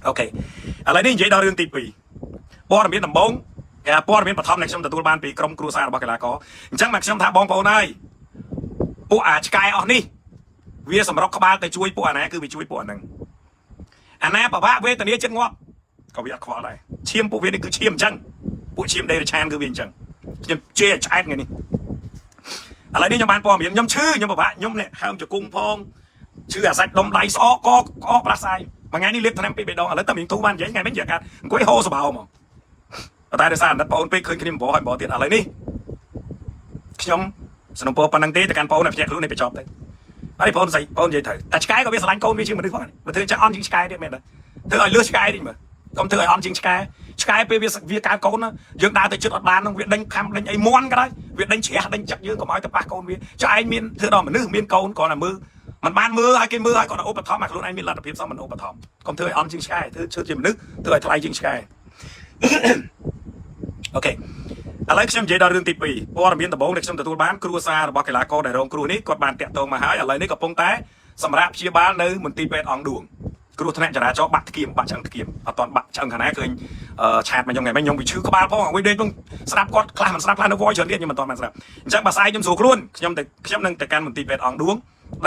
អូខេឥឡូវនេះនិយាយដល់រឿងទី2ព័ត៌មានដំបូងគេព័ត៌មានបឋមដែលខ្ញុំទទួលបានពីក្រុមគ្រួសាររបស់កីឡាករអញ្ចឹងមកខ្ញុំថាបងប្អូនហើយពួកឆ្កែអស់នេះវាសម្រុកក្បាលទៅជួយពួកអាណាគឺវាជួយពួកអាហ្នឹងអាណាប្រវាក់វេទនាចិត្តងាប់ក៏វាអត់ខ្វល់ដែរឈាមពួកវានេះគឺឈាមអញ្ចឹងពួកឈាមដេរឆានគឺវាអញ្ចឹងខ្ញុំជេរឆ្អែតថ្ងៃនេះឥឡូវនេះខ្ញុំបានព័ត៌មានខ្ញុំឈឺខ្ញុំប្រវាក់ខ្ញុំនេះហើមជង្គង់ផងឈឺអាសាច់ដុំដៃស្អកកក្អកប្រាសាយមួយថ្ងៃនេះលេបថ្នាំពីបេះដូងឥឡូវតែមានទូបាននិយាយថ្ងៃវិញជាកាត់អង្គុយហូរសបោហ្មងតែដោយសារអាណិតបងអូនពេកឃើញគ្នាបងហើយបងទៀតឥឡូវនេះខ្ញុំสนំពោប៉ុណ្ណឹងទេតែកាន់បងអូនឲ្យភ្ញាក់ខ្លួននេះបញ្ចប់ទៅហើយបងអូនស្អីបងនិយាយទៅតែឆ្កែក៏វាស្រឡាញ់កូនវាជាងមនុស្សផងបើធ្វើចឹងអន់ជាងឆ្កែទៀតមែនទេធ្វើឲ្យលឺឆ្កែតិចមើលកុំធ្វើឲ្យអន់ជាងឆ្កែពេលវាកៅកូនយើងដើរទៅជិតអត់បាននឹងវាដេញខំដេញអីមន់ក៏ដោយវាដេញជ្រះដេញចឹកយើងកុំឲ្យទៅប៉ះកូនវាចុះឯងមានធ្វើដល់មនុស្សមានកូនគ្រាន់តែមើលมันបានមើលឲ្យគេមើលឲ្យគាត់ឧបត្ថម្ភឲ្យខ្លួនឯងមានលទ្ធភាពសមមិនឧបត្ថម្ភកុំធ្វើឲ្យអន់ជាងឆ្កែធ្វើឈឺជាមនុស្សធ្វើឲ្យថ្លៃជាងឆ្កែអូខេឥឡូវខ្ញុំនិយាយដល់រឿងទី2ព័ត៌មានដំបូងដែលខ្ញុំទទួលបានគ្រួសាររបស់កីឡាករដែលរងគ្រោះនេះគាត់បានតាក់ទងមកហើយឥឡូវនេះកំពុងតែសម្រាប់ព្យាបាលនៅមន្ទីរពេទ្យអង្គឌួងគ្រោះថ្នាក់ចរាចរណ៍បាក់ថ្កៀមបាក់ឆ្អឹងថ្កៀមអត់ទាន់បាក់ឆ្អឹងខាងណាឃើញឆាតមកខ្ញុំថ្ងៃមិញខ្ញុំវាឈឺក្បាលផងអង្គុយដេកផងស្ដាប់គាត់ខ្លះមិនស្ដាប់ខ្លះនៅវយច្រើនទៀតខ្ញុំមិនទាន់បានស្ដាប់អញ្ចឹងបើស្អែកខ្ញុំស្រួលខ្លួនខ្ញុំនឹងទៅកាន់មន្ទីរពេទ្យអង្គឌួង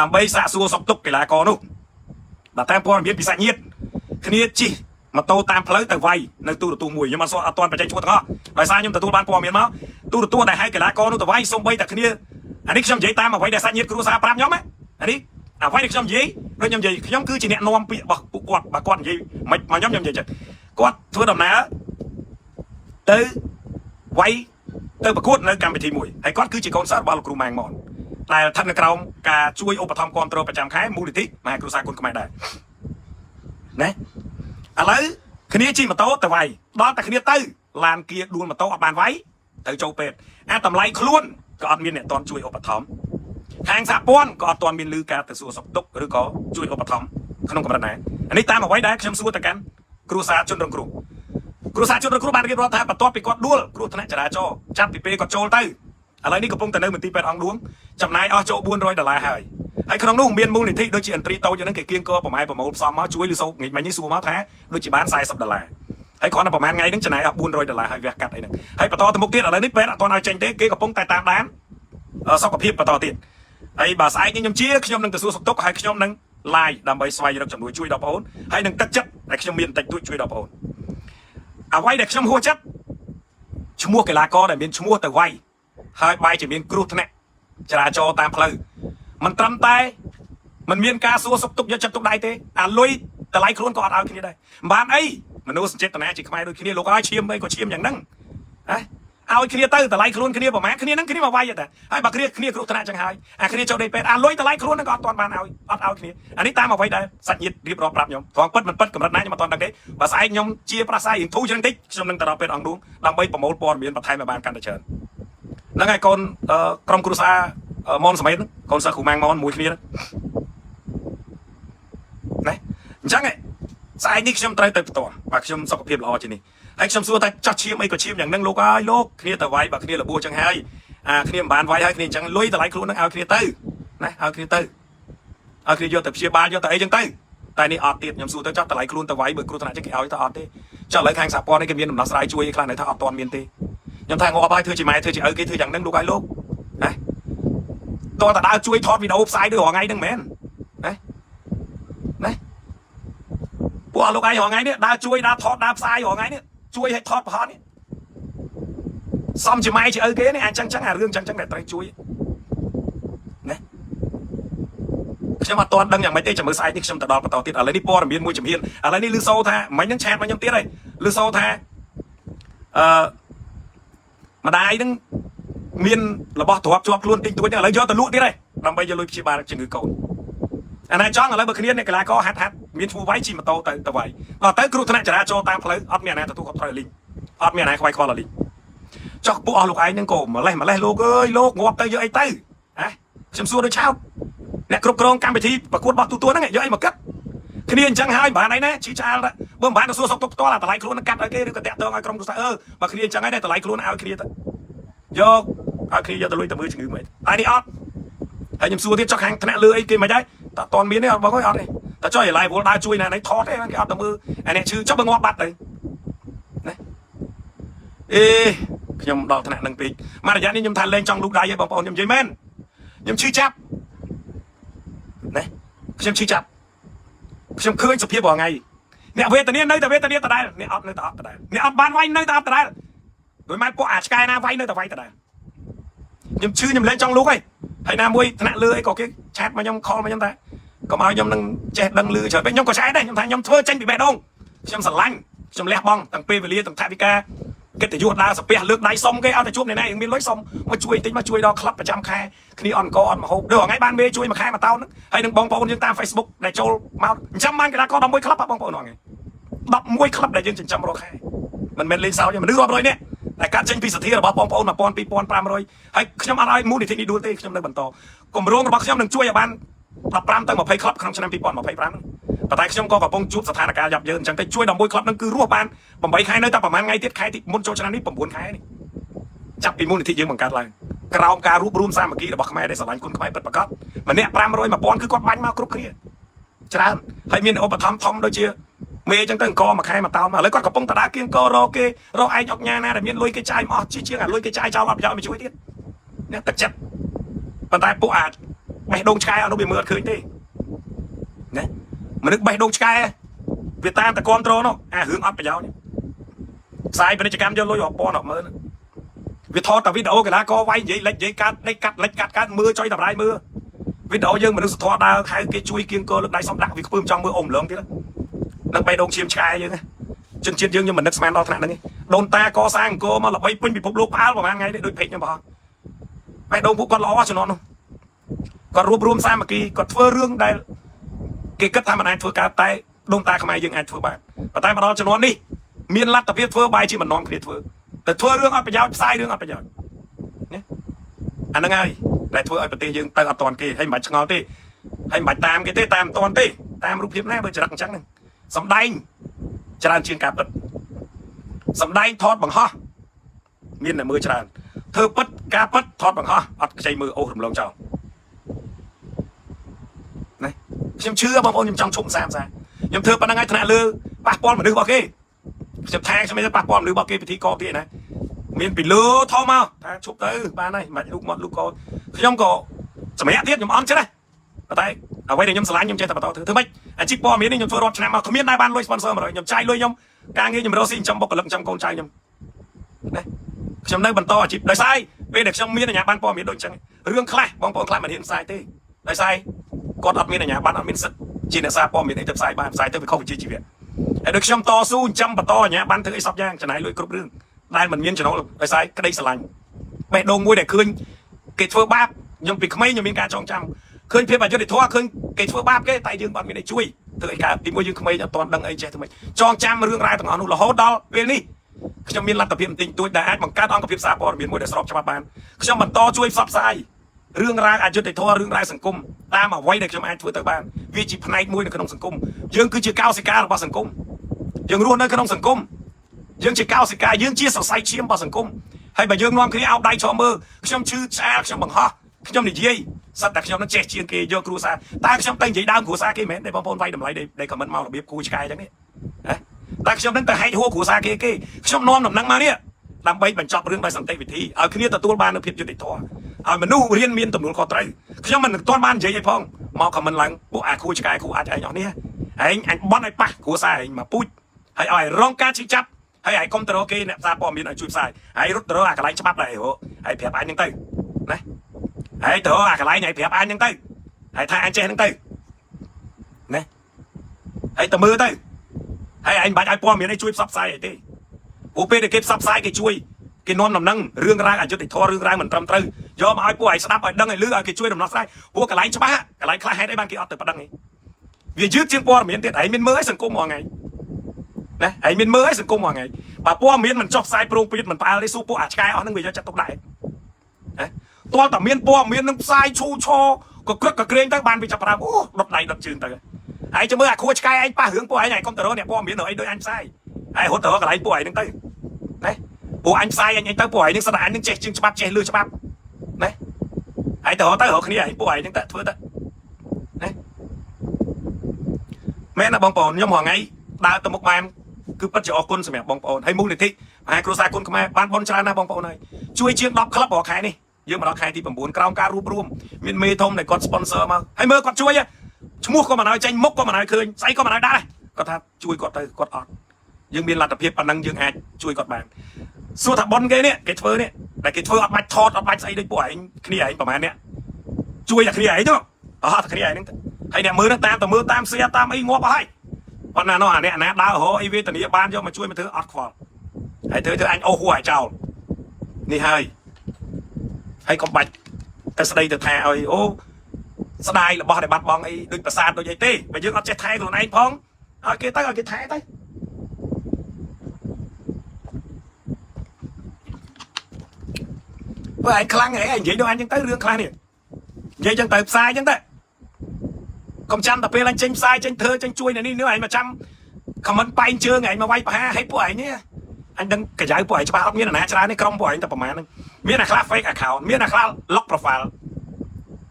ដើម្បីសាកសួរសុខទុក្ខកីឡាករនោះបើតាមព័ត៌មានពីសាច់ញាតិគ្នាជិះម៉ូតូតាមផ្លូវទៅវាយនៅទូរទស្សន៍មួយខ្ញុំអត់ទាន់បច្ចេកឈ្មោះទាំងអស់ដោយសារខ្ញុំទទួលបានព័ត៌មានមកទូរទស្សន៍ដែលឲ្យកីឡាករនោះទៅវាយសូម្បីតែគ្នាអានេះខ្ញុំនិយាយតាមអ្វីដែលសាច់ញាតិគ្រួសារប្រាប់ខ្ញុំអានេះអ្វីដែលខ្ញុំនិយាយដូចខ្ញុំនិយាយខ្ញុំគឺជាអ្នកនាំពាក្យរបស់ពួកគាត់បើគាត់និយាយមិនមកខ្ញុំនិយាយចឹងគាត់ធ្វើដំណើរទៅវាយទៅប្រកួតនៅកម្មវិធីមួយហើយគាត់គឺជាកូនសិស្សរបស់លោកគ្រូម៉ាងម៉នដែលស្ថិតនៅក្រោមការជួយឧបត្ថម្ភគាំទ្រប្រចាំខែមូលនិធិមហាគ្រួសារគុណខ្មែរដែរណាឥឡូវគ្នាជិះម៉ូតូទៅវាយដល់តែគ្នាទៅឡានគៀដួលម៉ូតូអត់បានវាយទៅចូលពេទ្យអាតម្លៃខ្លួនក៏អត់មានអ្នកតន់ជួយឧបត្ថម្ភខាងសហព័ន្ធក៏អត់ទាន់មានលឺការទៅសួរសុខទុក្ខឬក៏ជួយឧបត្ថម្ភក្នុងកម្រិតណាអានេះតាមអ្វីដែលខ្ញុំសួរទៅកាន់គ្រួសារជនរងគ្រោះបានរៀបរាប់ថាបន្ទាប់ពីគាត់ដួលគ្រោះថ្នាក់ចរាចរណ៍ចាប់ពីពេលគាត់ចូលទៅឥឡូវនេះកំពុងតែនៅមន្ទីរពេទ្យអង្គឌួងចំណាយអស់ចូល$400ហើយក្នុងនោះមានមូលនិធិដូចជាអន្ត្រីតូចយ៉ាងហ្នឹងគេគៀងកប្រមាណប្រមូលផ្សំមកជួយឬសោកងាយមិញនេះសួរមកថាដូចជាបាន$40ហើយគ្រាន់តែប្រហែលថ្ងៃហ្នឹងចំណាយអស់$400ហើយវះកាត់អីហ្នឹងហើយបន្តទៅមុខទៀតឥឡូវនេះពេទ្យអត់ទាន់ឲ្យចេញទេគេកំពុងតែតាមដានសុខភាពបន្តទៀតហើយបើស្អែកខ្ញុំជាខ្ញុំនឹងទៅសួរសុខទុក្ខហើយខ្ញុំនឹង live ដើម្បីស្វែងរកជំនួយជួយដល់បងប្អូនហើយនឹងទឹកចិត្តដែលខ្ញុំមានតិចតួចជួយដល់បងប្អូនអ្វីដែលខ្ញុំហួសចិត្តឈ្មោះកីឡាករដែលមានឈ្មោះទៅវាយហើយបែរជាមានគ្រោះថ្នាក់ចរាចរណ៍តាមផ្លូវមិនត្រឹមតែมันមានការសួរសុខទុក្ខយកចិត្តទុកដៃទេអាលុយតម្លៃខ្លួនក៏អត់ឲ្យគ្នាដែរមិនបានអីមនុស្សចេតនាជាខ្មែរដូចគ្នាលោកឲ្យឈាមអីក៏ឈាមយ៉ាងហ្នឹងឲ្យគ្នាទៅតម្លៃខ្លួនគ្នាប្រហែលគ្នាហ្នឹងគ្នាមកវាយតែហើយបើគ្នាគ្រោះថ្នាក់ចឹងហើយអាគ្នាចូលដេកពេទ្យអាលុយតម្លៃខ្លួនហ្នឹងក៏អត់ទាន់បានឲ្យអត់ឲ្យគ្នាអានេះតាមអ្វីដែលសាច់ញាតិរៀបរាប់ប្រាប់ខ្ញុំត្រង់ពិតមិនពិតកម្រិតណាខ្ញុំអត់ទាន់ដឹងទេបើស្អែកខ្ញុំជាប្រាស្រ័យរៀងធូរចឹងតិចខ្ញុំនឹងទៅដល់ពេទ្យអង្គឌួងដើម្បីប្រមូលព័ត៌មានបន្ថែមឲ្យបានកាន់តែច្រើនហ្នឹងហើយកូនក្រុមគ្រួសារមនសមេតកូនសិស្សគ្រូម៉ាំងមនមួយគ្នាណាអញ្ចឹងស្អែកនេះខ្ញុំត្រូវទៅបន្តបើខ្ញុំសុខភាពល្អជាងនេះហើយខ្ញុំសួរតែចាស់ឈាមអីក៏ឈាមយ៉ាងហ្នឹងលោកអើយលោកគ្នាទៅវាយបើគ្នារបួសចឹងហើយគ្នាមិនបានវាយហើយគ្នាអញ្ចឹងលុយតម្លៃខ្លួននឹងឲ្យគ្នាទៅណាឲ្យគ្នាទៅឲ្យគ្នាយកទៅព្យាបាលយកទៅអីចឹងទៅតែនេះអត់ទៀតខ្ញុំសួរទៅចាប់តម្លៃខ្លួនទៅវាយបើគ្រោះថ្នាក់ចឹងគេឲ្យទៅអត់ទេចុះឥឡូវខាងសហព័ន្ធនេះគេមានដំណោះស្រាយជួយខ្លះនៅថាអត់ទាន់មានទេខ្ញុំថាងាប់ហើយធ្វើជាម៉ែធ្វើជាឪគេធ្វើយ៉ាងហ្នឹងលោកឲ្យលោកណាតោះតែដើរជួយថតវីដេអូផ្សាយដូចរាល់ថ្ងៃហ្នឹងមែនណាពួកលោកឯងរាល់ថ្ងៃនេះដើរជួយដើរថតដើរផ្សាយរាល់ថ្ងៃនេះជួយឲ្យថតប្រហោះនេះសំជាម៉ែជាឪគេនេះអញ្ចឹងអារឿងអញ្ចឹងតែត្រូវជួយណាខ្ញុំអត់ទាន់ដឹងយ៉ាងម៉េចទេចាំមើលស្អែកនេះខ្ញុំទៅដល់បន្តទៀតឥឡូវនេះព័ត៌មានមួយជំហានឥឡូវនេះលឺសូថាមិញហ្នឹងឆាតមកខ្ញុំទៀតហើយលឺសូថាម្ដាយហ្នឹងមានរបស់ទ្រព្យជាប់ខ្លួនតិចតួចហ្នឹងឥឡូវយកទៅលក់ទៀតហើយដើម្បីយកលុយព្យាបាលជំងឺកូនអាណាចង់ឥឡូវបើគ្នាអ្នកកីឡាករហាត់មានឈ្មោះវាយជិះម៉ូតូទៅវាយដល់ទៅគ្រោះថ្នាក់ចរាចរណ៍តាមផ្លូវអត់មានអាណាទទួលខុសត្រូវលីងអត់មានអាណាខ្វាយខ្វល់លីងចុះពួកអស់លោកឯងហ្នឹងក៏ម្លេះលោកអើយលោកងាប់ទៅយកអីទៅខ្ញុំសួរដូចឆោតអ្នកគ្រប់គ្រងកម្មវិធីប្រកួតបោះទូទួលហ្នឹងយកអីមកកាត់គ្នាអញ្ចឹងហើយបានអីណាឈឺឆ្អាលបើមិនបានទៅសួរសុខទុក្ខផ្ទាល់អាតម្លៃខ្លួនកាត់ឲ្យគេឬក៏តាក់ទងឲ្យក្រុមគ្រួសារបើគ្នាអញ្ចឹងហើយតម្លៃខ្លួនឲ្យគ្នាទៅយកឲ្យគ្នាយកទៅលុយទៅមើលជំងឺមិនតែនេះអត់ហើយខ្ញុំសួរទៀតចុះខាងថ្នាក់លើអីគេមិនដែរតើអត់មានទេអត់បងអើយអត់ទេ តែចុះឯឡាយវល់ដើរជួយណានេះថតទេគេអត់ទៅមើលអានេះឈឺចុះបើងាប់បាត់ទៅណាអេខ្ញុំដល់ថ្នាក់នឹងពេកមករយៈនេះខ្ញុំថាលេងចង់លូកដៃឲ្យបងប្អូនខ្ញុំនិយាយមែនខ្ញុំឈឺចាប់ណាខ្ញុំឈឺចាប់ខ្ញុំឃើញសភាពរាល់ថ្ងៃអ្នកវេទនានៅតែវេទនាដដែលអ្នកអត់នៅតែអត់ដដែលអ្នកអត់បានវាយនៅតែអត់ដដែលដោយម៉ែពួកអាឆ្កែណាវាយនៅតែវាយដដែលខ្ញុំឈឺខ្ញុំលេងចង់លូកហើយណាមួយថ្នាក់លើអីក៏គេឆាតមកខ្ញុំខលមកខ្ញុំថាកុំឲ្យខ្ញុំនឹងចេះដឹងលឺច្រើនពេកខ្ញុំក៏ឆ្អែតដែរខ្ញុំថាខ្ញុំធ្វើចេញពីបេះដូងខ្ញុំស្រឡាញ់ខ្ញុំលះបង់ទាំងពេលវេលាទាំងថវិកាកិត្តិយសដើរសាពះលើកដៃសុំគេឲ្យតែជួបអ្នកណាមានលុយសុំមកជួយតិចមកជួយដល់ក្លឹបប្រចាំខែគ្នាអនកអត់មកហូបដូចថ្ងៃបានមេជួយមួយខែមួយតោនហ្នឹងហើយនឹងបងប្អូនយើងតាម Facebook ដែលចូលមកអញ្ចឹងបានកីឡាករ11ក្លឹបបងប្អូនហ្នឹង11ក្លឹបដែលយើងចិញ្ចឹមរាល់ខែមិនមែនលេងសើចមនុស្សរាប់រយនាក់តែកាត់ចេញពីសទ្ធារបស់បងប្អូន1000 2500ហើយខ្ញុំអត់ឲ្យមូលនិធិនេះដួលទេខ្ញុំនៅបន្តគម្រោងរបស់ខ្ញុំនឹងជួយឲ្យបាន15ទៅ20ក្លឹបក្នុងឆ្នាំ2025ហ្នឹងតែខ្ញុំក៏កំពុងជួបស្ថានភាពយ៉ាប់យ៉ឺនអញ្ចឹងទៅជួយ11ក្លឹបហ្នឹងគឺរស់បាន8ខែនៅតែប្រហែលថ្ងៃទៀតខែទីមុនចូលឆ្នាំនេះ9ខែនេះចាប់ពីមូលនិធិយើងបង្កើតឡើងក្រោមការរួបរวมសាមគ្គីរបស់ខ្មែរដែលស្រឡាញ់គុណខ្មែរពិតប្រាកដម្នាក់500 1000គឺគាត់បាញ់មកគ្រប់គ្នាច្រើនហើយមានឧបត្ថម្ភធំដូចជាមេអញ្ចឹងទៅអង្គមួយខែមួយតោនមកឥឡូវគាត់កំពុងតដាគៀងករកគេរកឯកអុកញ៉ាណាដែលមានលុយគេចាយមកអស់ជាងអាលុយគេចាយចោលអត់ប្រយោជន៍មកជួយទៀតអ្នកទឹកចិត្តប៉ុន្តែពួកអាចបេះដូងឆ្កែអត់នោះវាមើលអត់ឃើញទេណាមនុស្សបេះដូងឆ្កែវាតាមតែគ្រប់គ្រងនោះអារឿងអត់ប្រយោជន៍ផ្សាយពាណិជ្ជកម្មយកលុយរាប់ពាន់អត់មើលវាថតតែវីដេអូកីឡាករវាយនិយាយលិចនិយាយកាត់លេចកាត់លិចកាត់មើលចុយតម្រាយមើលវីដេអូយើងមនុស្សធម៌ដើរខៅគេជួយគៀងកលើកដៃសំដាក់វាខ្ពើមចង់មើលអ៊ំលងទៀតនឹងបេះដូងឈាមឆ្កែយើងជនជាតិយើងខ្ញុំមិននឹកស្មានដល់ថ្នាក់ហ្នឹងដូនតាកសាងអង្គរមកល្បីពេញពិភពលោកផ្អើលប្រហែលថ្ងៃនេះដូចពេកខ្ញុំបងបេះដូងពួកគាត់ល្អជំនាន់នោះគាត់រួបរวมសាមគ្គីគាត់ធ្វើរឿងដែលគេគិតថាមិនអាចធ្វើកើតតែដូនតាខ្មែរយើងអាចធ្វើបានប៉ុន្តែមកដល់ជំនាន់នេះមានលទ្ធភាពធ្វើបាយជាមិននាំគ្នាធ្វើតែធ្វើរឿងអត់ប្រយោជន៍ផ្សាយរឿងអត់ប្រយោជន៍ណាអាហ្នឹងហើយដែលធ្វើឲ្យប្រទេសយើងទៅអត់តាន់គេហើយមិនបាច់ឆ្ងល់ទេហើយមិនបាច់តាមគេទេតាមអត់តាន់ទេតាមរូបភាពណាបើចរិតអញ្ចឹងហ្នឹងសំដែងច្រើនជាងការពិតសំដែងថតបង្ហោះមានតែមើលច្រើនធ្វើពិតការពិតថតបង្ហោះអត់ខ្ចីមើលអូសរំលងចោលណាខ្ញុំជឿបងប្អូនខ្ញុំចង់ឈប់30ខ្ញុំធ្វើប៉ុណ្្នឹងហើយថ្នាក់លើប៉ះពាល់មនុស្សរបស់គេខ្ញុំថាខ្ញុំមិនប៉ះពាល់មនុស្សរបស់គេពិធីកគេណាមានពីលើថោមកថាឈប់ទៅបានហើយមិនលូកមាត់លូកកខ្ញុំក៏សម្រាប់ទៀតខ្ញុំអន់ចិត្តដែរតែអ្វីដែលខ្ញុំស្រឡាញ់ខ្ញុំចេះតែបន្តធ្វើម៉េចអាជីពព័ត៌មាននេះខ្ញុំធ្វើរាប់ឆ្នាំមកគ្មានដែរបានលុយ sponsor 100ខ្ញុំចាយលុយខ្ញុំការងារខ្ញុំរកស៊ីចំបុគ្គលិកចំកូនចៅខ្ញុំណាខ្ញុំនៅបន្តអាជីពដោយសារពេលដែលខ្ញុំមានអាជ្ញាប័ណ្ណព័ត៌មានដូចអញ្ចឹងរឿងខ្លះបងប្អូនខ្លះមិនហ៊ានផ្សាយទេដោយសារគាត់អត់មានអាជ្ញាប័ណ្ណអត់មានសិទ្ធិជាអ្នកសារព័ត៌មានអីទៅផ្សាយបានផ្សាយទៅវាខុសវិជ្ជាជីវៈហើយដូចខ្ញុំតស៊ូចាំបន្តអាជ្ញាប័ណ្ណធ្វើអីសពយ៉ាងចំណាយលុយគ្រប់រឿងដែលមិនមានចំណូលដោយសារក្តីស្រឡាញ់បេះដូងមួយដែលឃើញគេធ្វើបាបខ្ញុំពីក្មេងខ្ញុំមានការចងចាំឃើញភាពអយុត្តិធម៌ឃើញគេធ្វើបាបគេតែយើងអត់មានអីជួយធ្វើអីកើតទីមួយយើងក្មេងអត់ទាន់ដឹងអីចេះទៅមិនចងចាំរឿងរ៉ាវទាំងអស់នោះរហូតដល់ពេលនេះខ្ញុំមានលទ្ធភាពបន្តិចតួចដែលអាចបង្កើតអង្គភាពសារព័ត៌មានមួយដែលស្របច្បាប់បានខ្ញុំបន្តជួយផ្សព្វផ្សាយរឿងរ៉ាវអយុត្តិធម៌រឿងរ៉ាវសង្គមតាមអ្វីដែលខ្ញុំអាចធ្វើទៅបានវាជាផ្នែកមួយនៅក្នុងសង្គមយើងគឺជាកោសិការបស់សង្គមយើងរស់នៅក្នុងសង្គមយើងជាកោសិកាយើងជាសរសៃឈាមរបស់សង្គមហើយបើយើងនាំគ្នាអោបដៃឈរមើលខ្ញុំឈឺឆ្អាលខ្ញុំបង្ហោះខ្ញុំនិយាយសិតតែខ្ញុំនឹងចេះជាងគេយកគ្រួសារតែខ្ញុំទៅនិយាយដើមគ្រួសារគេមែនទេបងប្អូនវាយតម្លៃដែលខមមិនមករបៀបគូឆ្កែអញ្ចឹងនេះតែខ្ញុំនឹងទៅហែកហួរគ្រួសារគេខ្ញុំនាំដំណឹងមកនេះដើម្បីបញ្ចប់រឿងដោយសន្តិវិធីឲ្យគ្នាទទួលបាននូវភាពយុត្តិធម៌ឲ្យមនុស្សរៀនមានទំនួលខុសត្រូវខ្ញុំមិនទាន់បាននិយាយអីផងមកខមមិនឡើងពួកអាគ្រូឆ្កែគ្រូអាចឯងអស់នេះឯងអញបន់ឲ្យប៉ះគ្រួសារឯងមកពូជហើយឲ្យរងការឈឺចាប់ហើយឯងកុំទៅរកគេអ្នកសារព័ត៌មានឲ្យជួយផ្សាយហើយរត់ទៅរកអាកន្លែងច្បាប់ដែរហើយប្រាប់អញហ្នឹងទៅណាហើយទៅអាកន្លែងហើយប្រាប់អញហ្នឹងទៅហើយថាអញចេះហ្នឹងទៅណាហើយទៅមើលទៅហើយឯងបាច់ឲ្យព័ត៌មានឲ្យជួយផ្សព្វផ្សាយអីទេពួកពេលដែលគេផ្សព្វផ្សាយគេជួយគេនាំដំណឹងរឿងរ៉ាវអយុត្តិធម៌រឿងរ៉ាវមិនត្រឹមត្រូវយកមកឲ្យពួកឯងស្ដាប់ឲ្យដឹងឲ្យលឺឲ្យគេជួយដំណោះស្រាយពួកកន្លែងច្បាស់កន្លែងខ្លះហេតុអីបានគេអត់ទៅប៉ណ្ដឹងទេវាយឺតជាងព័ត៌មានទៀតឯងមានមើលឲ្យសង្គមហ្មងថ្ងៃណាឯងមានមើលឲ្យសង្គមហ្មងថ្ងៃបើព័ត៌មានមិនចុះផ្សាយប្រងព្រាតមិនផ្អើលទេសួរពួកអាឆ្កែអស់ហ្នឹងវាយកចិត្តទុកដាក់ណាទាល់តែមានព័ត៌មាននឹងផ្សាយឈូឆក៏ក្រឹកក៏ក្រែងទៅបានវាចាប់ប្រើអូដុតដៃដុតជើងទៅហើយចាំមើលអាគ្រួឆ្កែឯងប៉ះរឿងពួកឯងឯងកុំទៅរកអ្នកព័ត៌មានអីដូចអញផ្សាយហើយរត់ទៅរកកន្លែងពួកឯងហ្នឹងទៅណាពួកអញផ្សាយអញទៅពួកឯងហ្នឹងស្ដាយអញនឹងចេះជាងច្បាប់ចេះលឺច្បាប់ណាហើយទៅរកគ្នាឯងពួកឯងហ្នឹងទៅធ្វើទៅណា មែនណាបងប្អូនខ្ញុំហងៃដើរទៅមុខបានគឺពិតជាអរគុណសម្រាប់បងប្អូនហើយមូលនិធិមហាគ្រួសារគុណខ្មែរបានបនច្រើនណាស់បងប្អូនហើយជួយជាង10ក្លឹបរាល់ខែនេះយើងមកដល់ខែទី9ក្រោមការរួបរวมមានមេធំដែលគាត់ sponsor មកហើយមើលគាត់ជួយឈ្មោះក៏មិនឲ្យចេញមុខក៏មិនឲ្យឃើញស្អីក៏មិនឲ្យដាក់គាត់ថាជួយគាត់ទៅគាត់អត់យើងមានលទ្ធភាពប៉ុណ្ណឹងយើងអាចជួយគាត់បានសួរថាប៉ុនគេនេះគេធ្វើនេះតែគេធ្វើអត់បាច់ថតអត់បាច់ស្អីដូចពួកឯងគ្នាឯងប្រហែលនេះជួយតែគ្នាឯងទៅអត់តែគ្នាឯងហ្នឹងហើយអ្នកមើលហ្នឹងតាមមើលតាមសៀតាមអីងាប់អស់ហើយប៉ុន្តែនោះអានេះអាណាដើររហអីវេទនីបានយកមកជួយមកធ្វើអត់ខ្វល់ហើយធ្វើអញអូហួរឲ្យចោលនេះហើយកុំបាច់តែស្ដីទៅថាឲ្យអូស្ដាយរបស់ដែលបាត់បង់អីដូចប្រាសាទដូចអីទេបើយើងអត់ចេះថែខ្លួនឯងផងឲ្យគេទៅឲ្យគេថែទៅបើឯងខ្លាំងឯងនិយាយដូចអញចឹងទៅរឿងខ្លះនេះនិយាយចឹងទៅផ្សាយចឹងទៅកុំចាំតែពេលអញចេញផ្សាយចេញធ្វើចេញជួយនៅនេះឯងមកចាំខមមិនបែងជើងឯងមកវាយប្រហារឲ្យពួកឯងនេះអញដឹងកញ្ចៅពួកឯងច្បាស់អត់មានអាណាច្រើននេះក្រុមពួកឯងតែប្រហែលហ្នឹងមានអាខ្លះ fake account មានអាខ្លះ lock profile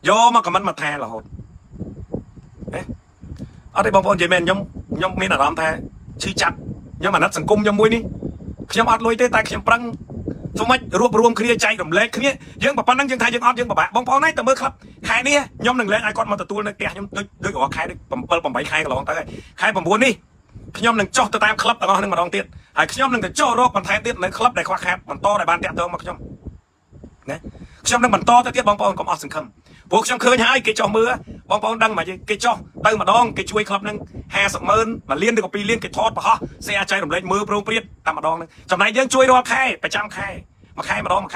យកមកខមមិនមកថារហូតអត់ទេបងប្អូននិយាយមែនខ្ញុំមានអារម្មណ៍ថាឈឺចាប់ខ្ញុំអាណិតសង្គមខ្ញុំមួយនេះខ្ញុំអត់លុយទេតែខ្ញុំប្រឹងធ្វើម៉េចរួបរวมគ្នាចែករំលែកគ្នាយើងប៉ុណ្ណឹងយើងថាយើងអត់យើងពិបាកបងប្អូនឯងទៅមើលក្លឹបខែនេះខ្ញុំនឹងលែងឲ្យគាត់មកទទួលនៅផ្ទះខ្ញុំដូចរាល់ខែដូច7 8ខែកន្លងទៅហើយខែ9នេះខ្ញុំនឹងចុះទៅតាមក្លឹបទាំងអស់ហ្នឹងម្ដងទៀតហើយខ្ញុំនឹងទៅចុះរកបន្ថែមទៀតនៅក្លឹបដែលខ្វះខាតបន្តដែលបានតាក់ទងមកខ្ញុំណាខ្ញុំនឹងបន្តទៅទៀតបងប្អូនកុំអស់សង្ឃឹមព្រោះខ្ញុំឃើញហើយគេចុះមើលបងប្អូនដឹងមកគេចុះទៅម្ដងគេជួយក្លឹបហ្នឹង50,000 1លានឬក៏2លានគេថតប្រហោះសេអាចចែករំលែកមើលប្រងព្រាតតែម្ដងហ្នឹងចំណែកយើងជួយរាល់ខែប្រចាំខែមួយខែម្ដង8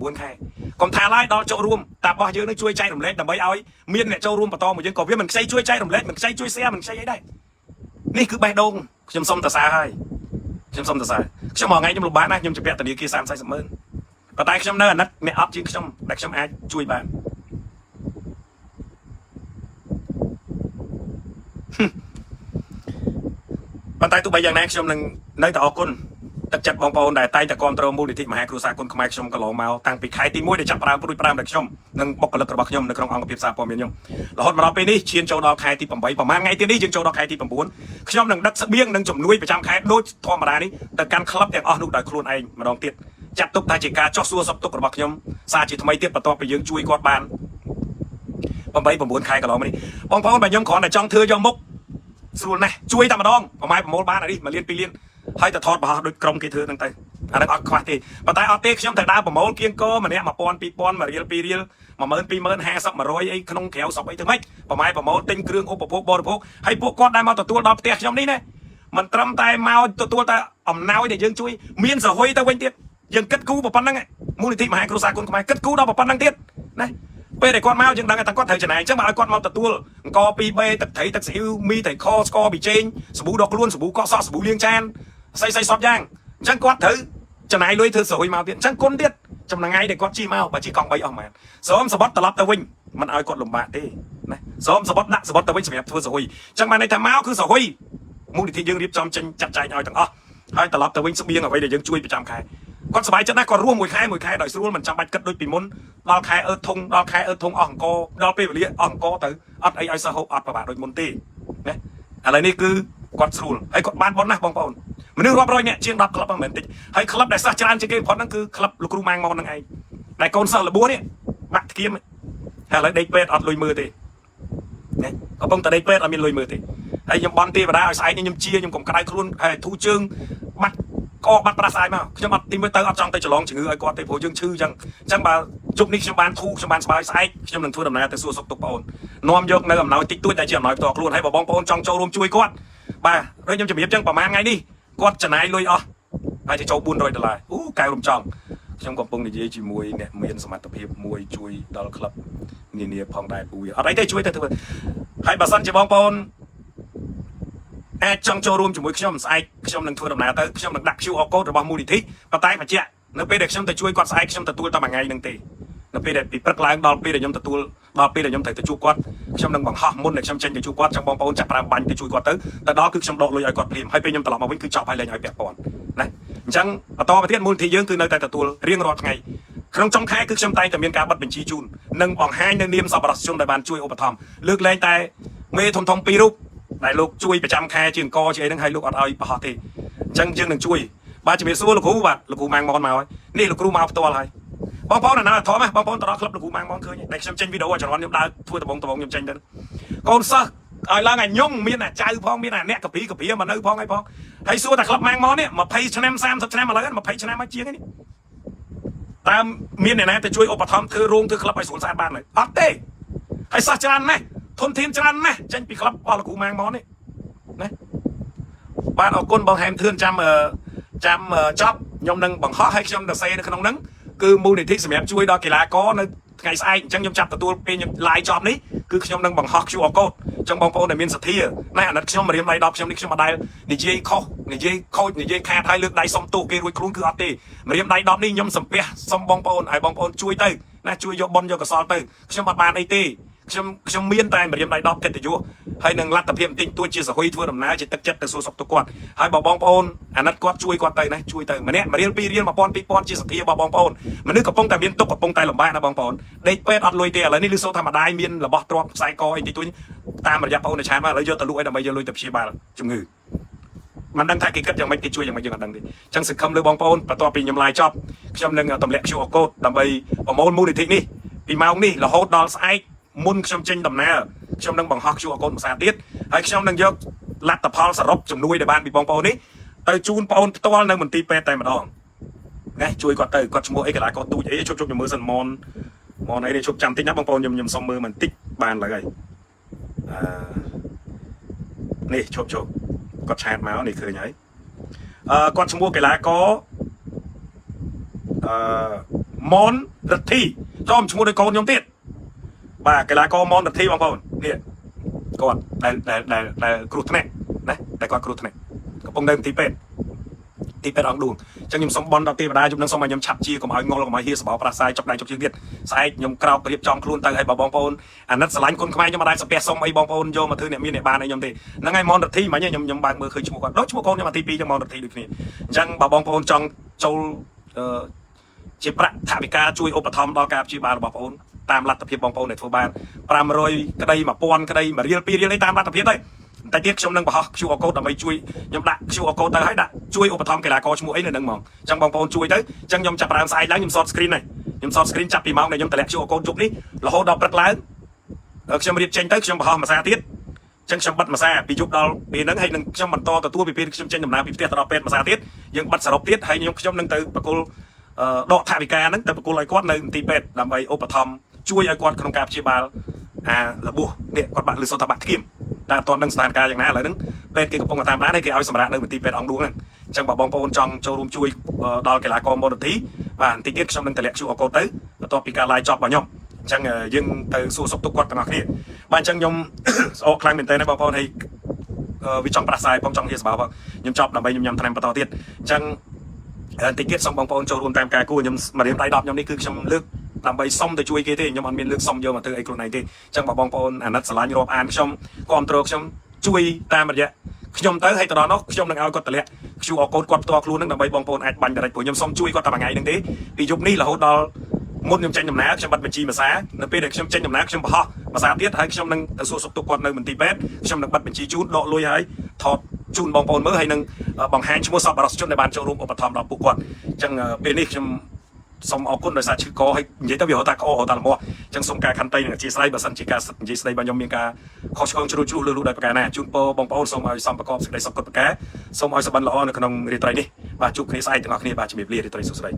9ខែកុំថាឡើយដល់ចូលរួមតែរបស់យើងនឹងជួយចែករំលែកដើម្បីឲ្យមានអ្នកចូលរួមបន្តមកយើងក៏វាមិនខ្ចីជួយចែករំលែកមិនខ្ចីជួយ share មិនខ្ចីអីដែរនេះគឺបេះដូងខ្ញុំសុំតសារហើយខ្ញុំសុំតសារខ្ញុំមកថ្ងៃខ្ញុំលំបាកណាស់ខ្ញុំជំពាក់ធនាគារ30-40 ម៉ឺនប៉ុន្តែខ្ញុំនៅអាណិតអ្នកអត់ជាងខ្ញុំដែលខ្ញុំអាចជួយបានប៉ុន្តែទោះបីយ៉ាងណាខ្ញុំនឹងនៅតែអរគុណទឹកចិត្តបងប្អូនដែលតែងតែគ្រប់គ្រងមូលនិធិមហាគ្រួសារគុណខ្មែរខ្ញុំកន្លងមកតាំងពីខែទី1ដែលចាប់ផ្ដើមព្រួយ5ដល់ខ្ញុំនិងបុគ្គលិករបស់ខ្ញុំនៅក្នុងអង្គភាពសារព័ត៌មានខ្ញុំរហូតមកដល់ពេលនេះឈានចូលដល់ខែទី8ប្រហែលថ្ងៃទៀតនេះយើងចូលដល់ខែទី9ខ្ញុំនឹងដឹកស្បៀងនិងជំនួយប្រចាំខែដូចធម្មតានេះទៅកាន់ក្លឹបទាំងអស់នោះដោយខ្លួនឯងម្ដងទៀតចាត់ទុកថាជាការចោះសួរសុខទុក្ខរបស់ខ្ញុំសារជាថ្មីទៀតបន្ទាប់ពីយើងជួយគាត់បាន8 9ខែកន្លងមកនេះបងប្អូនបើខ្ញុំគ្រាន់តែចង់ធ្វើយកមុខស្រួលណាស់ជួយតែម្ដងប្រម៉ែប្រមូលបានអានេះ1លាន2លានហើយទៅថតបរោះដូចក្រុមគេធ្វើហ្នឹងទៅអានេះអត់ខ្វះទេប៉ុន្តែអត់ទេខ្ញុំទៅដើរប្រមូលគៀងកម្នាក់1000 2000 1រៀល2រៀល10000 20000 50 100អីក្នុងក្រៅសពអីទៅម៉េចប្រម៉ែប្រមូលទិញគ្រឿងឧបភោគបរិភោគហើយពួកគាត់ដែលមកទទួលដល់ផ្ទះខ្ញុំនេះណាមិនត្រឹមតែមកទទួលតែអំណោយដែលយើងជួយមានសហុយទៅវិញទៀតយើងគិតគូរប៉ុណ្ណឹងមូលនិធិមហាគ្រួសារគុណខ្មែរគិតគូរដល់ប៉ុណ្ណឹងទៀតណាពេលដែលគាត់មកយើងដឹងថាគាត់ត្រូវចំណាយអញ្ចឹងបើឲ្យគាត់មកទទួលអង្គ 2B ទឹកត្រីទឹកស៊ីអ៊ូមីត្រីខស្ករប៊ីចេងសាប៊ូដកខ្លួនសាប៊ូកក់សក់សាប៊ូលាងចានស្អីសពយ៉ាងអញ្ចឹងគាត់ត្រូវចំណាយលុយធ្វើស្រួយមកទៀតអញ្ចឹងគុណទៀតចំណងថ្ងៃដែលគាត់ជិះមកបើជិះកង់3អស់មែនសូមសបត់ត្រឡប់ទៅវិញមិនឲ្យគាត់លំបាកទេណាសូមសបត់ដាក់សបត់ទៅវិញសម្រាប់ធ្វើស្រួយអញ្ចឹងបានន័យថាមកគឺស្រួយមូលនិធិយើងរៀបចំចេញចាត់ចែងឲ្យទាំងអស់ហើយត្រឡប់ទៅវិញស្បៀងអ្វីដែលយើងជួយប្រចាំខែគាត់សប្បាយចិត្តណាស់គាត់រួមមួយខែដោយស្រួលមិនចាំបាច់គិតដូចពីមុនដល់ខែអឺធុងដល់ខែអឺធុងអស់អង្គដល់ពេលវេលាអស់អង្គទៅអត់អីឲ្យសិស្សហូបអត់ប្រហែលដូចមុនទេណាឥឡូវនេះគឺគាត់ស្រួលហើយគាត់បានប៉ុណ្ណាបងប្អូនមនុស្សរាប់រយនាក់ជាង10ក្លឹបហ្នឹងមិនតិចហើយក្លឹបដែលសិស្សច្រើនជាងគេផុតហ្នឹងគឺក្លឹបលោកគ្រូម៉ាងមកហ្នឹងឯងដែលកូនសិស្សល្បួននេះបាក់ធៀមហើយឥឡូវដេកពេទ្យអត់លុយមើលទេណាកំពុងតែដេកពេទ្យអត់មានលុយមើលទេហើយខ្ញុំបន់ទេវតាឲ្យស្អែកនេះខ្ញុំជាខ្ញុំកុំក្តៅខ្លួនហើយធូរជើងបាត់កបាត់ប្រាស្អាយមកខ្ញុំអត់ទីមើលទៅអត់ចង់ទៅច្រឡងជំងឺឲ្យគាត់ទេព្រោះយើងឈឺអញ្ចឹងបើជប់នេះខ្ញុំបានធូរខ្ញុំបានស្បាយស្អែកខ្ញុំនឹងធ្វើដំណើរទៅសួរសុខទុក្ខបងប្អូននាំយកនៅអំណោយតិចតួចតែជាអំណោយផ្ទាល់ខ្លួនហើយបើបងប្អូនចង់ចូលរួមជួយគាត់បាទដូចខ្ញុំជំរាបអញ្ចឹងប្រហែលថ្ងៃនេះគាត់ចំណាយលុយអស់ហើយទៅចូល$400អូកែវរំចង់ខ្ញុំកំពុងនិយាយជាមួយអ្នកមានសមត្ថភាពមួយជួយដល់ក្លឹបនានាផងដែរពូអត់អីទេជួយទៅធ្វើហើយបើសិនជាបងប្អូនអាចចង់ចូលរួមជាមួយខ្ញុំស្អែកខ្ញុំនឹងធ្វើដំណើរទៅខ្ញុំនឹងដាក់ QR code របស់មូលនិធិប៉ុន្តែបញ្ជាក់នៅពេលដែលខ្ញុំទៅជួយគាត់ស្អែកខ្ញុំទទួលតែមួយថ្ងៃហ្នឹងទេនៅពេលដែលពីព្រឹកឡើងដល់ពេលដែលខ្ញុំទទួលដល់ពេលដែលខ្ញុំត្រូវទៅជួបគាត់ខ្ញុំនឹងបង្ហោះមុនដែលខ្ញុំចេញទៅជួបគាត់ចាំបងប្អូនចាប់ប្រើបាញ់ទៅជួយគាត់ទៅដល់គឺខ្ញុំដកលុយឲ្យគាត់ភ្លាមហើយពេលខ្ញុំត្រឡប់មកវិញគឺចប់ហើយលែងឲ្យពាក់ព័ន្ធណាអញ្ចឹងបន្តទៅទៀតមូលនិធិយើងគឺនៅតែទទួលរៀងរាល់ថ្ងៃក្នុងចុងខែគឺខ្ញុំតែងតែមានការបិទបញ្ជីជូននិងបង្ហាញនៅនាមសប្បុរសជនដែលបានជួយឧបត្ថម្ភលើកលែងតែមេធំពីររូប đại lục chui phải trăm khe trường co chị ấy đang hay lúc ở đây bảo thì chân dương đừng chui ba chỉ biết xua lục hú bạn lục hú mang món màu ấyนี่lục hú mauตัวอะไรบางปอนน่ะท้อไหมบางปอนตลอดครับลกกูมังมองเคยเด็กชมเจนวิดีโอจะร้อนยมได้ทั่วตะบงยมเจนกันก่อนซะไอ้ล่างไงย่งมีน่ะใจพองมีน่ะเนี่ยกระปีมันเออพองไอ้พองให้สู้แต่ครับมังมองเนี่ยมาเพย์ชนะแซมชนะมาแล้วกันมาเพย์ชนะมาเชียงนี่ตามมีเนี่ยนะแต่ช่วยอุปถัมภ์เธอรุ่งเธอครับไปสวนสายบ้านเลยอัดเต้ให้สักจานไหมทนทีมจานไหมเจนปีครับพอลกกูมังมองนี่นะบ้านเอาก้นบางแฮมเทือนจำจ็อบยมนึงบังฮอให้ชมแต่เซ่ในขนมนั้นคือมูลนิธิสมัยช่วยดอกกีฬาก็ในไงไอ้จังยมจับตัวเป็นลายจอบนี้คือชมนึงบังฮอกชัวโก้จังบางปอนในมีนสถีในอันนั้นชมมาเรียนไรดอกชมนี้ชมมาได้นี่เย่ข้อนี่เย่แค่ไทยเลือกได้สมตัวเกรุยครุนคืออัตตีมาเรียนไรดอกนี้ยมสมเปียสมบางปอนไอ้บางปอนช่วยเตยนะช่วยยกบอลยกกระสอบเตยชมมาบานไอตีชมมีนแต่มาเรียนไรดอกเกิดอยู่ให้หนึ่งรัฐเพียมติงตัวจีสหุยทั่วดำน้ำจะตักจัดแต่สู้สกตัวกวดให้บางปอนอันนั้นกวดช่วยกวดเตยนะช่วยเตยมาเนี่ยมาเรียนปีเรียนมาปอนปีปอนจีสถีบางปอนมันนึกกับปงแต่เมียนตกกับปงแต่ลำบากนะบางปอนได้เป็ดอัดลอยเตะอะไรนี่ลิโซธรรมดาเมียนระบบตรอกไซโคไอ้ตัวนี้ตามระยะปอนในชายมาแล้วเยอะตะลุไอ้ดำไปเยอะลอยแต่เชียบาจุงือมันดังไทยกิจยังไม่กิจช่วยยังไม่ยังดังดิจังสึกคำเลยบางปอนประตูปียำลายจอบชมนึงตำแหน่งชัวโก้ดำไปประมูลมูลนิธินี่ปีเมานี่เราโฮดดอลไซมุนชมเจนดำน้ำชมนึงบังฮอกชัวโก้มาสาธิตให้ชมนึงยกลัดตะพอลสรบจมนุ้ยในบ้านปีบางปอนนี่เตยจูนปอนตัวนึงมันตีเป็ดแต่มาดองไงช่วยกอดเตยกอดชมวยไอ้กระไรกอดตู้ไอ้ชุบยมือสันมอนไอ้ชุบจำที่นับบางปอนยมสองมือมันติ๊กบานอะไรนี่ชุบกอดแชทมานี่คือไงกอดชมวยกระไรก็มอนรัตที่จอมชมวยในกองยมติดบ่ากระไรก็มอนรัตที่บางปอนเนี่ยก่อนแต่กรุธเน่นะแต่ก่อนกรุธเน่ก็ปงเดิมตีเป็ดออกดวงจังยมสมบอลดอกตีมาได้จุดนั้นสมัยยมฉับจีก็มาเอางอลงมาเฮียสบอปราศัยจับได้จับเชียงเดียดสายยมกราวเรียบจอมครูนเตยให้บองปอนอันนั้นสลายคนขมายยมมาได้สเปซสมไอ้บองปอนโยมาถือเนี่ยมีเนี่ยบานไอ้ยมตีนั่งไงมอนดัตที่มาเนี่ยยมบางมือเคยชั่วโมงก่อนรถชั่วโมงก่อนยมมาตีปีจังมอนดัตที่ดูนี่จังบองปอนจังโจจีประถาบิกาช่วยอุปถัมภ์ดอกกาบจีบาลบองปอนตามรัฐเพียบบองปอนในทั่วบ้านปรามรอยกระไดมาปอนกระไดมาเรียลปีเรียลได้ตามรัฐเพียบได้แต่เด็กชมนึงบอกชัวโก้ทำไมช่วยยมด่าชัวโก้เตยให้ด่าช่วยอุปถัมภ์กีฬากอชมวยในหนึ่งมองจังบางปอนช่วยเตยจังยมจับปรามสายแล้วยมซอฟสกรีนเลยยมซอฟสกรีนจับปีเมาในยมแต่แหลกชัวโก้จุกนี้เราโหดดอกปลักแล้วชมเรียบเจนเตยชมบอกมาซาติสจังชมบัดมาซาปีจุกดอลปีนั้นให้หนึ่งชมบัดโตแต่ตัวปีชมเจนยมนาปีเตี้ยตลอดเป็นมาซาติสยังบัดสารพิษให้ยมชมนึงเตยประกุลดอกถาบิกานั้นแต่ประกุลไอ้ก้อนในตีเป็ดทำไมอุปถัมภ์ช่วยไอ้ก้อนขนมกาบชีบาลระบุเนี่ยก้อนบัตรหรือโซตบัตรทีมแต่ตอนนั้นสถานการณ์อย่างนั้นอะไรนั้นเป็นเกี่ยวกับปงตามร้านให้เกี่ยวกับสมรรถนะเหมือนตีเป็ดอองดูนั่นจังบอกบองปอนจังโจรุมช่วยดอลกีฬากรบอลทีบ้านตีเก็ตชมนึงแต่เล็กชัวโกเตอร์ตัวปีการไล่จอบบ่ยมจังยังเตอสู้สบตุกวัดต่างๆนี่บ้านจังยมออกครั้งเป็นเตอร์ในบองปอนให้วิจังปราศัยปองจังเฮียสบาวยมจอบนำไปยมทำประตูเตี้ยจังตีเก็ตส่งบองปอนโจรุมตามการกู้ยมมาเรียนไต่ดอบยมนี่คือชมเลือกทำไปซ่อมแต่ช่วยกี่ทียมมันมีเลือกซ่อมเยอะมาเตอไอ้กลุ่มไหนทีจังบอกบองปอนอันนั้นสลายยุโรปอ่านชมความตรกชมช่วยตามมันเยอะขยมเตยให้ตลอดเนาะขยมนังเอาก็ตะเละชูออกกดตัวครูนั่งนำไปบองปอนไอ้บันอะไรปุ๋ยยมซ่อมช่วยก็ทำยังไงนึงทีปียุคนี้เราดอลมุนยมเจนยมน้าขยมบัดบัญชีมาซาในปีเด็กขยมเจนยมน้าขยมบ่มาซาเทียดให้ขยมนังแต่สู้สุกตุกคนในเหมือนตีเป็ดขยมนังบัดบัญชีจูดโดลุยให้ถอดจูนบองปอนเมื่อให้นังบางแฮนชั่วโมงสอบบารสจุนในบ้านโจรุมอุปถัมภ์เราปุกคนจังปีนี้ขยมสมอกุนโดยสารชื่อก็ให้ยิ่งแต่วิหารตาก็หัวตาละมัวจังสมการคันไตเนี่ยจีสไลบัสันจีการจีสไลบัญยมมีการข้อชงชูชูรู้ได้ประการน่ะจุนโปบองปอนสมเอาสมประกอบสิ่งใดสมกฎประการสมเอาสบันละอ่อนในขนมเรียนไตรนี่บาจุกในไซต์ต่างๆนี่บาจะมีเรียนไตรสุดใด